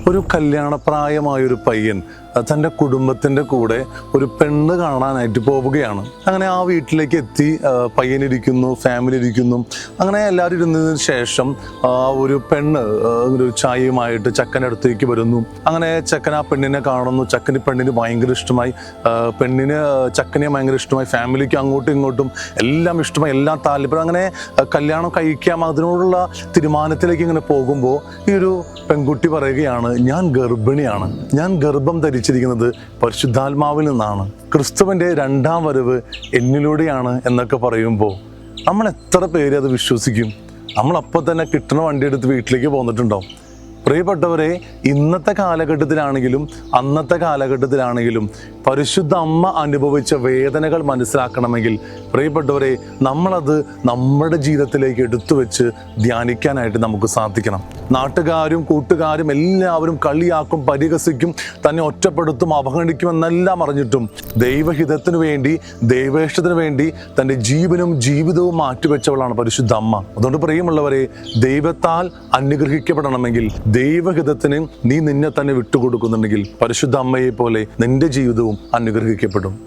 ഒരു കല്യാണപ്രായമായൊരു പയ്യൻ തൻ്റെ കുടുംബത്തിൻ്റെ കൂടെ ഒരു പെണ്ണ് കാണാനായിട്ട് പോവുകയാണ്. അങ്ങനെ ആ വീട്ടിലേക്ക് എത്തി, പയ്യനിരിക്കുന്നു, ഫാമിലി ഇരിക്കുന്നു. അങ്ങനെ എല്ലാവരും ഇരുന്നതിന് ശേഷം ഒരു പെണ്ണ് ഒരു ചായയുമായിട്ട് ചക്കൻ്റെ അടുത്തേക്ക് വരുന്നു. അങ്ങനെ ചക്കൻ ആ പെണ്ണിനെ കാണുന്നു. ചക്കന് പെണ്ണിന് ഭയങ്കര ഇഷ്ടമായി, പെണ്ണിന് ചക്കനെ ഭയങ്കര ഇഷ്ടമായി, ഫാമിലിക്ക് അങ്ങോട്ടും ഇങ്ങോട്ടും എല്ലാം ഇഷ്ടമായി, എല്ലാം താല്പര്യം. അങ്ങനെ കല്യാണം കഴിക്കാം അതിനോടുള്ള തീരുമാനത്തിലേക്ക് ഇങ്ങനെ പോകുമ്പോൾ ഈ ഒരു പെൺകുട്ടി പറയുകയാണ്, ഞാൻ ഗർഭിണിയാണ്, ഞാൻ ഗർഭം ധരിച്ചിരിക്കുന്നത് പരിശുദ്ധാത്മാവിൽ നിന്നാണ്, ക്രിസ്തുവിൻ്റെ രണ്ടാം വരവ് എന്നിലൂടെയാണ് എന്നൊക്കെ പറയുമ്പോൾ നമ്മൾ എത്ര പേര് അത് വിശ്വസിക്കും? നമ്മളപ്പോൾ തന്നെ കിട്ടുന്ന വണ്ടി എടുത്ത് വീട്ടിലേക്ക് പോന്നിട്ടുണ്ടാവും. പ്രിയപ്പെട്ടവരെ, ഇന്നത്തെ കാലഘട്ടത്തിലാണെങ്കിലും അന്നത്തെ കാലഘട്ടത്തിലാണെങ്കിലും പരിശുദ്ധ അമ്മ അനുഭവിച്ച വേദനകൾ മനസ്സിലാക്കണമെങ്കിൽ പ്രിയപ്പെട്ടവരെ നമ്മളത് നമ്മുടെ ജീവിതത്തിലേക്ക് എടുത്തു വെച്ച് ധ്യാനിക്കാനായിട്ട് നമുക്ക് സാധിക്കണം. നാട്ടുകാരും കൂട്ടുകാരും എല്ലാവരും കളിയാക്കും, പരിഹസിക്കും, തന്നെ ഒറ്റപ്പെടുത്തും, അവഗണിക്കുമെന്നെല്ലാം അറിഞ്ഞിട്ടും ദൈവഹിതത്തിനു വേണ്ടി, ദൈവേഷ്ടത്തിനു വേണ്ടി തൻ്റെ ജീവനും ജീവിതവും മാറ്റിവെച്ചവളാണ് പരിശുദ്ധ അമ്മ. അതുകൊണ്ട് പ്രിയമുള്ളവരെ, ദൈവത്താൽ അനുഗ്രഹിക്കപ്പെടണമെങ്കിൽ, ദൈവഹിതത്തിന് നീ നിന്നെ തന്നെ വിട്ടുകൊടുക്കുന്നുണ്ടെങ്കിൽ പരിശുദ്ധ അമ്മയെ പോലെ നിന്റെ ജീവിതവും അനുഗ്രഹിക്കപ്പെടും.